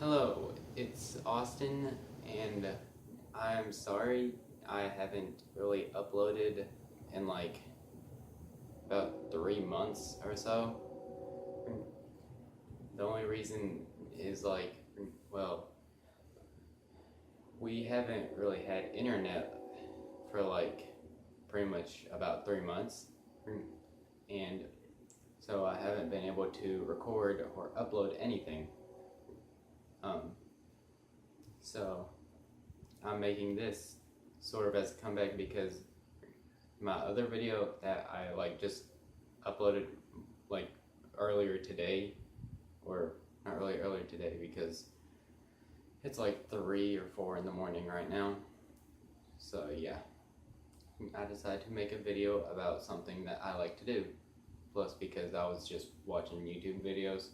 Hello, it's Austin, and I'm sorry I haven't really uploaded in like about 3 months or so. The only reason is well, we haven't really had internet for like pretty much about 3 months, and so I haven't been able to record or upload anything. So I'm making this sort of as a comeback because my other video that I just uploaded like earlier today, or not really earlier today because it's like 3 or 4 in the morning right now. So yeah, I decided to make a video about something that I like to do. Plus because I was just watching YouTube videos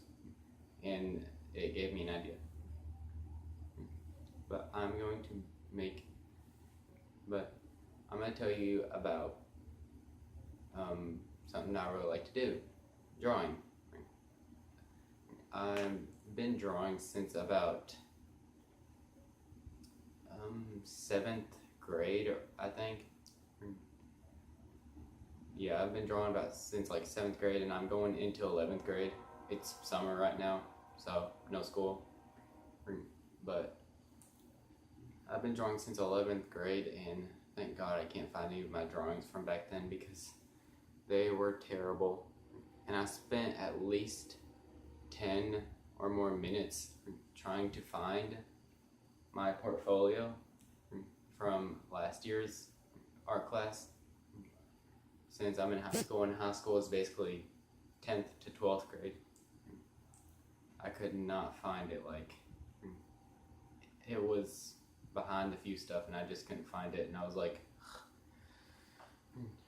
and it gave me an idea. But I'm going to tell you about something I really like to do, drawing. I've been drawing since about 7th grade, I think. Yeah, I've been drawing about since like 7th grade, and I'm going into 11th grade. It's summer right now, so no school. But I've been drawing since 11th grade, and thank God I can't find any of my drawings from back then because they were terrible. And I spent at least 10 or more minutes trying to find my portfolio from last year's art class. Since I'm in high school, and high school is basically 10th to 12th grade, I could not find it. It was behind a few stuff and I just couldn't find it, and I was like,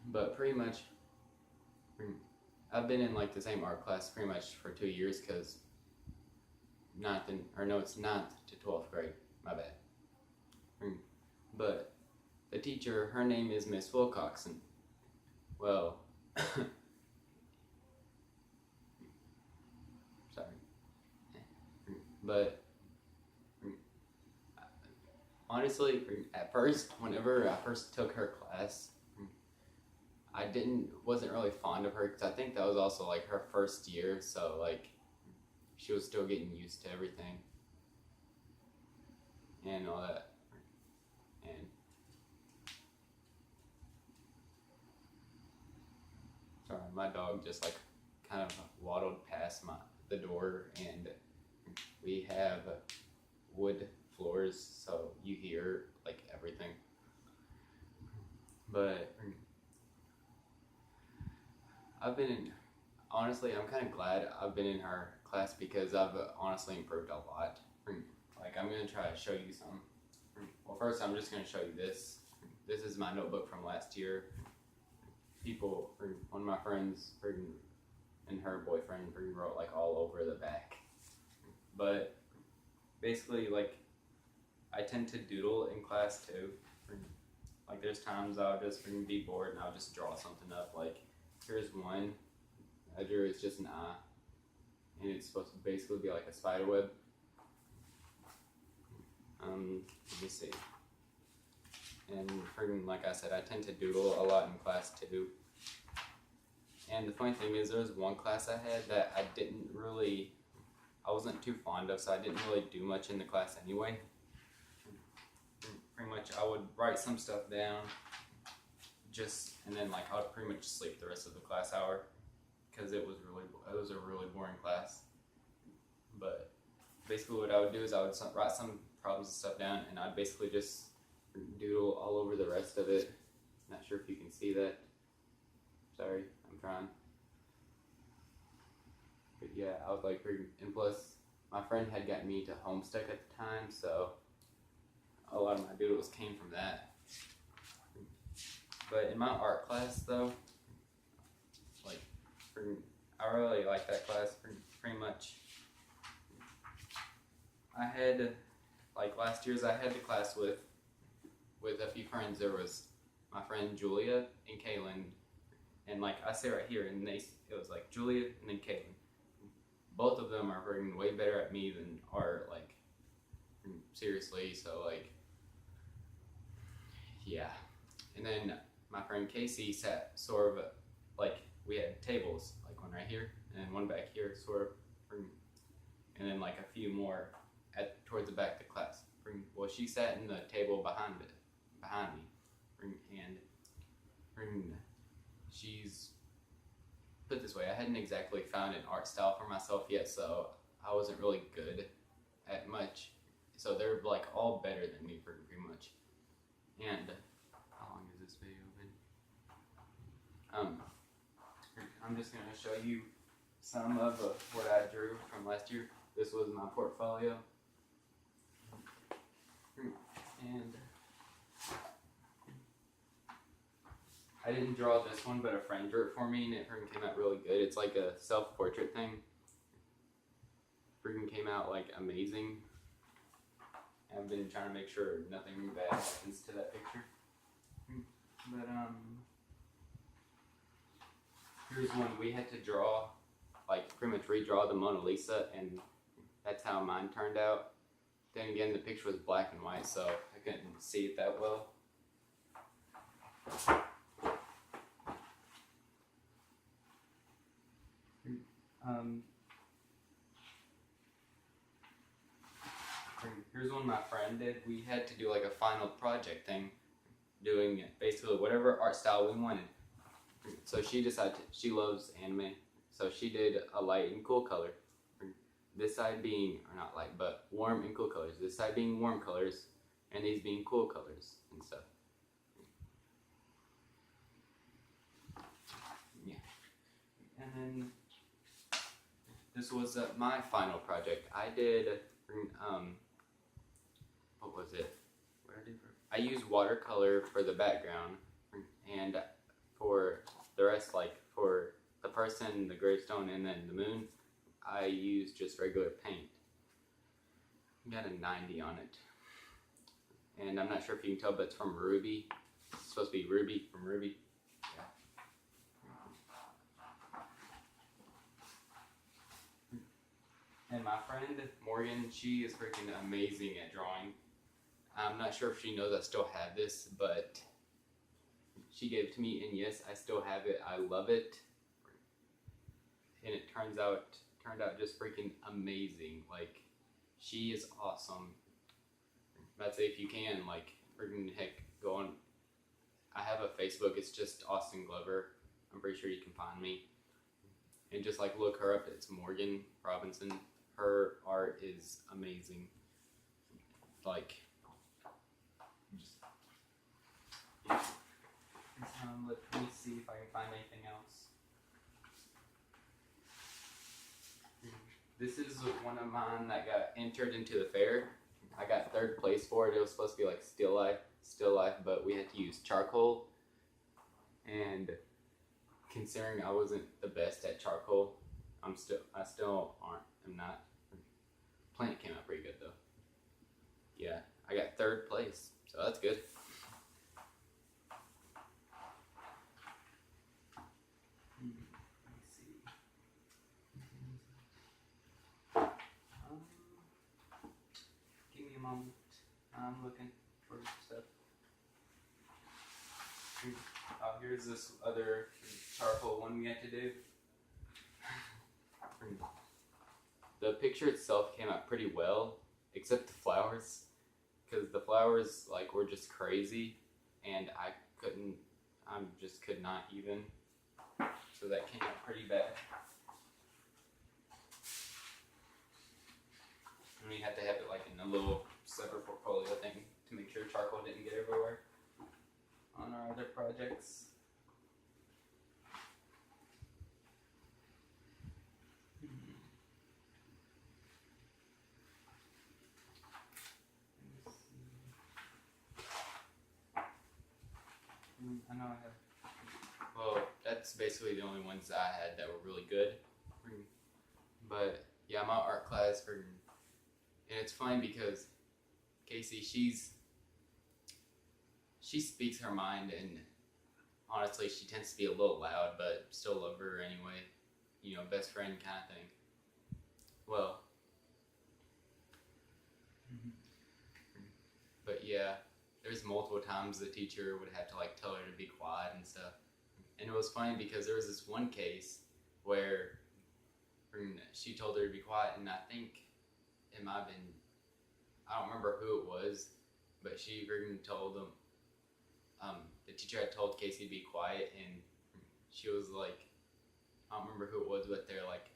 but pretty much I've been in like the same art class pretty much for 2 years, because it's 9th to 12th grade, my bad. But the teacher, her name is Miss Wilcoxon. Well, sorry, but honestly, at first, whenever I first took her class, I wasn't really fond of her because I think that was also like her first year, so like she was still getting used to everything and all that. And sorry, my dog just like kind of waddled past the door, and we have wood floors, so you hear like everything. But honestly, I'm kind of glad I've been in her class because I've honestly improved a lot. Like, I'm going to try to show you some. Well, first I'm just going to show you this. This is my notebook from last year. One of my friends and her boyfriend wrote like all over the back. But basically, like, I tend to doodle in class too. Like, there's times I'll just be bored and I'll just draw something up. Like, here's one I drew. It's just an eye, and it's supposed to basically be like a spider web. Let me see. And like I said, I tend to doodle a lot in class too. And the funny thing is, there was one class I had that I wasn't too fond of, so I didn't really do much in the class anyway. Pretty much I would write some stuff down, and then like I would pretty much sleep the rest of the class hour because it was a really boring class. But basically what I would do is I would write some problems and stuff down, and I'd basically just doodle all over the rest of it. Not sure if you can see that. Sorry, I'm trying. But yeah, I was like, and plus my friend had gotten me to Homestuck at the time, so a lot of my doodles came from that. But in my art class though, I really like that class pretty much. I had, like last year's, I had the class with a few friends. There was my friend Julia and Kaylin, and like I say right here, and it was like Julia and then Kaylin. Both of them are way better at me than are like seriously. So like, yeah. And then my friend Casey sat sort of like we had tables, like one right here and then one back here, sort of, and then like a few more at towards the back of the class. Well, she sat in the table behind me, and she's put it this way. I hadn't exactly found an art style for myself yet, so I wasn't really good at much. So they're like all better than me pretty much. And how long has this video been? I'm just gonna show you some of what I drew from last year. This was my portfolio, and I didn't draw this one, but a friend drew it for me, and it freaking came out really good. It's like a self-portrait thing. Freaking came out like amazing. I've been trying to make sure nothing bad happens to that picture. But here's one we had to draw, like pretty much redraw the Mona Lisa, and that's how mine turned out. Then again, the picture was black and white, so I couldn't see it that well. Here's one my friend did. We had to do like a final project thing, doing basically whatever art style we wanted. So she decided she loves anime, so she did a light and cool color. This side being, or not light, but warm and cool colors. This side being warm colors, and these being cool colors and stuff. Yeah. And then this was my final project. I did, what was it? What did I do? I used watercolor for the background, and for the rest, like for the person, the gravestone, and then the moon, I used just regular paint. Got a 90 on it. And I'm not sure if you can tell, but it's from Ruby. It's supposed to be Ruby from Ruby. Yeah. And my friend Morgan, she is freaking amazing at drawing. I'm not sure if she knows I still have this, but she gave it to me, and yes, I still have it. I love it. And it turned out just freaking amazing. Like, she is awesome. I'd say if you can, like, freaking heck, go on. I have a Facebook. It's just Austin Glover. I'm pretty sure you can find me. And just like look her up. It's Morgan Robinson. Her art is amazing. Like, just yeah. Let me see if I can find anything else. This is one of mine that got entered into the fair. I got third place for it. It was supposed to be like still life, but we had to use charcoal. And considering I wasn't the best at charcoal, I still am not. Plant came out pretty good though. Yeah, I got third place, so that's good. Give me a moment. I'm looking for stuff. Oh, here's this other charcoal one we had to do. The picture itself came out pretty well, except the flowers, because the flowers like were just crazy, and I just could not even. So that came out pretty bad. And we had to have it like in a little separate portfolio thing to make sure charcoal didn't get everywhere on our other projects. I know I have. Well, that's basically the only ones I had that were really good. But yeah, my art class, and it's fun because Casey, she speaks her mind, and honestly, she tends to be a little loud, but still love her anyway. You know, best friend kind of thing. Well, But yeah, there's multiple times the teacher would have to like tell her to be quiet and stuff. And it was funny because there was this one case where she told her to be quiet, and I think it might have been, I don't remember who it was, but she told them, the teacher had told Casey to be quiet, and she was like, I don't remember who it was, but they're like,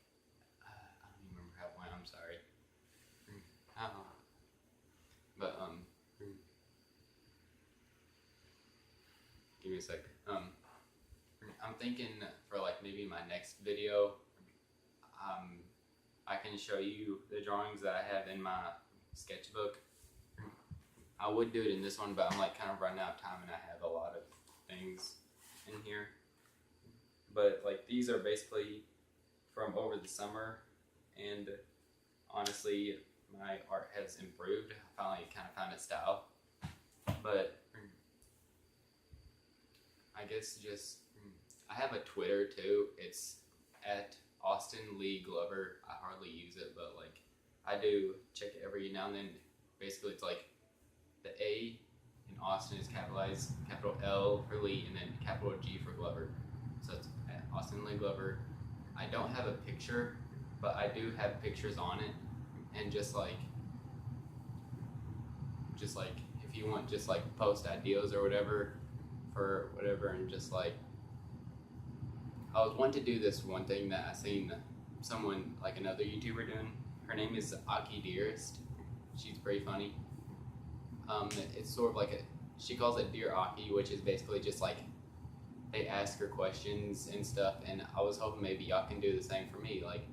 I don't even remember how it went, I'm sorry. But, give me a sec. I'm thinking for like maybe my next video, I can show you the drawings that I have in my sketchbook. I would do it in this one, but I'm like kind of running out of time and I have a lot of things in here. But like these are basically from over the summer, and honestly my art has improved. I finally kind of found a style. But I guess just, I have a Twitter too. It's at Austin Lee Glover. I hardly use it, but like I do check it every now and then. Basically it's like the A in Austin is capitalized, capital L for Lee, and then capital G for Glover. So it's at Austin Lee Glover. I don't have a picture, but I do have pictures on it. And just like if you want just like post ideas or whatever for whatever, and just like I was wanting to do this one thing that I seen someone, like another YouTuber doing. Her name is Aki Dearest. She's pretty funny. It's sort of like she calls it Dear Aki, which is basically just like they ask her questions and stuff, and I was hoping maybe y'all can do the same for me, like,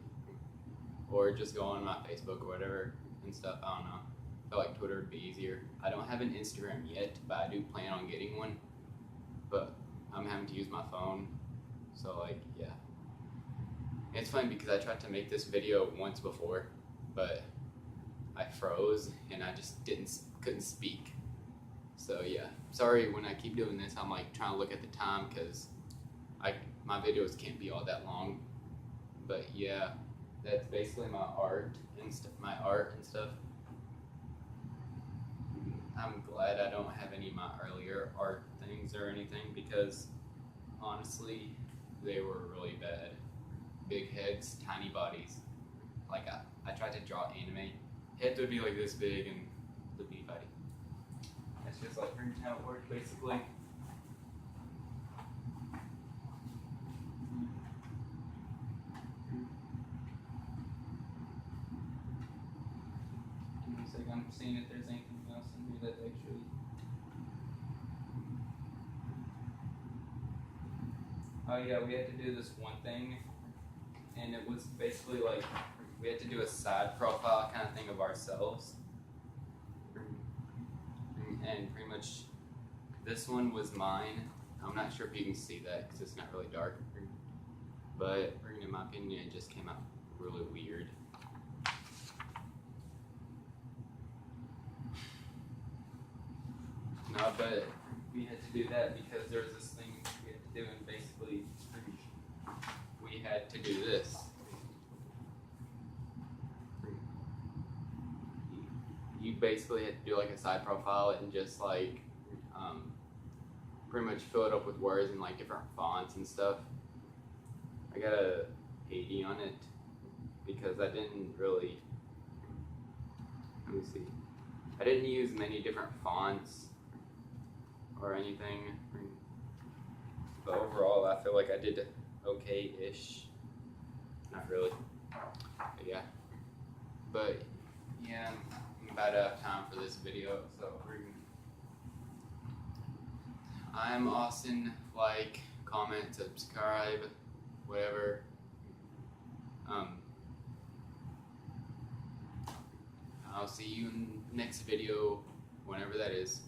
or just go on my Facebook or whatever and stuff. I don't know. I feel like Twitter would be easier. I don't have an Instagram yet, but I do plan on getting one. But I'm having to use my phone, so like, yeah. It's funny because I tried to make this video once before, but I froze and I just couldn't speak. So yeah, sorry when I keep doing this. I'm like trying to look at the time because my videos can't be all that long. But yeah, that's basically my art and stuff. I'm glad I don't have any of my earlier art things or anything, because honestly, they were really bad. Big heads, tiny bodies. Like I tried to draw anime. Heads would be like this big and the bee body. That's just like how it worked basically. Give me a second, I'm seeing if there's anything else in here that actually. Oh yeah, we had to do this one thing, and it was basically like we had to do a side profile kind of thing of ourselves, and pretty much this one was mine. I'm not sure if you can see that because it's not really dark, but in my opinion it just came out really weird. No, but we had to do that because there was this thing we had to do, and basically we had to do this. You basically had to do like a side profile and just like pretty much fill it up with words and like different fonts and stuff. I got a 80 on it because I didn't really, let me see, I didn't use many different fonts or anything, but overall I feel like I did okay-ish. Not really, but yeah. But yeah, I'm about out of time for this video, so I'm Austin. Like, comment, subscribe, whatever. I'll see you in the next video, whenever that is.